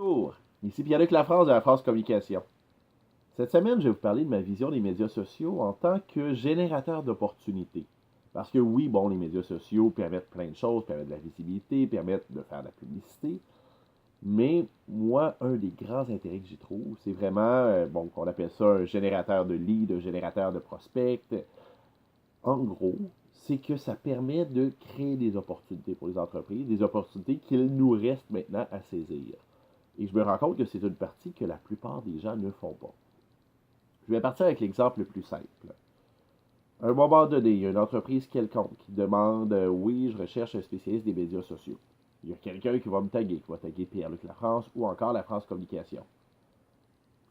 Bonjour, ici Pierre-Luc Lafrance de la France Communication. Cette semaine, je vais vous parler de ma vision des médias sociaux en tant que générateur d'opportunités. Parce que oui, bon, les médias sociaux permettent plein de choses, permettent de la visibilité, permettent de faire de la publicité, mais moi, un des grands intérêts que j'y trouve, c'est vraiment, bon, qu'on appelle ça un générateur de leads, un générateur de prospects. En gros, c'est que ça permet de créer des opportunités pour les entreprises, des opportunités qu'il nous reste maintenant à saisir. Et je me rends compte que c'est une partie que la plupart des gens ne font pas. Je vais partir avec l'exemple le plus simple. À un moment donné, il y a une entreprise quelconque qui demande oui, je recherche un spécialiste des médias sociaux. Il y a quelqu'un qui va me taguer, qui va taguer Pierre-Luc Lafrance ou encore la France Communication.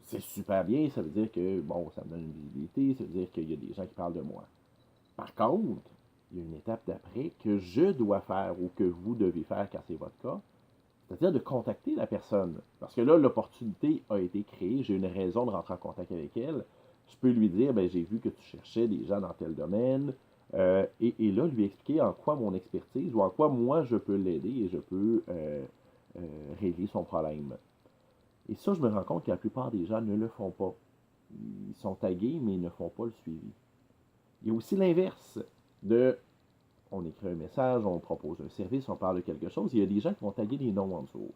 C'est super bien, ça veut dire que, bon, ça me donne une visibilité, ça veut dire qu'il y a des gens qui parlent de moi. Par contre, il y a une étape d'après que je dois faire ou que vous devez faire quand c'est votre cas, c'est-à-dire de contacter la personne. Parce que là, l'opportunité a été créée, j'ai une raison de rentrer en contact avec elle. Je peux lui dire, ben, j'ai vu que tu cherchais des gens dans tel domaine, et là, lui expliquer en quoi mon expertise ou en quoi moi je peux l'aider et je peux régler son problème. Et ça, je me rends compte que la plupart des gens ne le font pas. Ils sont tagués, mais ils ne font pas le suivi. Il y a aussi l'inverse de on écrit un message, on propose un service, on parle de quelque chose. Il y a des gens qui vont taguer des noms en dessous.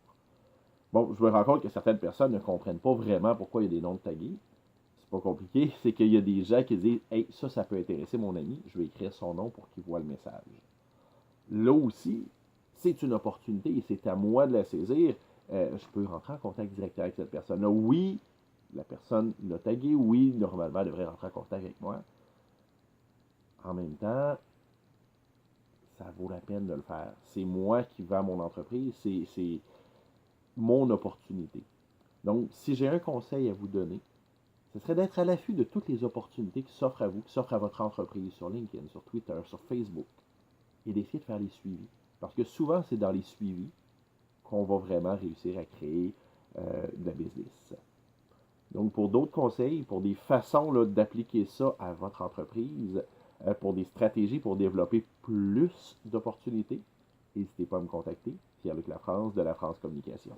Bon, je me rends compte que certaines personnes ne comprennent pas vraiment pourquoi il y a des noms tagués. C'est pas compliqué, c'est qu'il y a des gens qui disent hey, ça peut intéresser mon ami, je vais écrire son nom pour qu'il voit le message. Là aussi, c'est une opportunité et c'est à moi de la saisir. Je peux rentrer en contact directement avec cette personne-là. Oui, la personne l'a tagué, oui, normalement, elle devrait rentrer en contact avec moi. En même temps, ça vaut la peine de le faire. C'est moi qui vends mon entreprise, c'est mon opportunité. Donc, si j'ai un conseil à vous donner, ce serait d'être à l'affût de toutes les opportunités qui s'offrent à vous, qui s'offrent à votre entreprise sur LinkedIn, sur Twitter, sur Facebook, et d'essayer de faire les suivis. Parce que souvent, c'est dans les suivis qu'on va vraiment réussir à créer de la business. Donc, pour d'autres conseils, pour des façons d'appliquer ça à votre entreprise, pour des stratégies pour développer plus d'opportunités, n'hésitez pas à me contacter. Pierre-Luc Lafrance de la France Communication.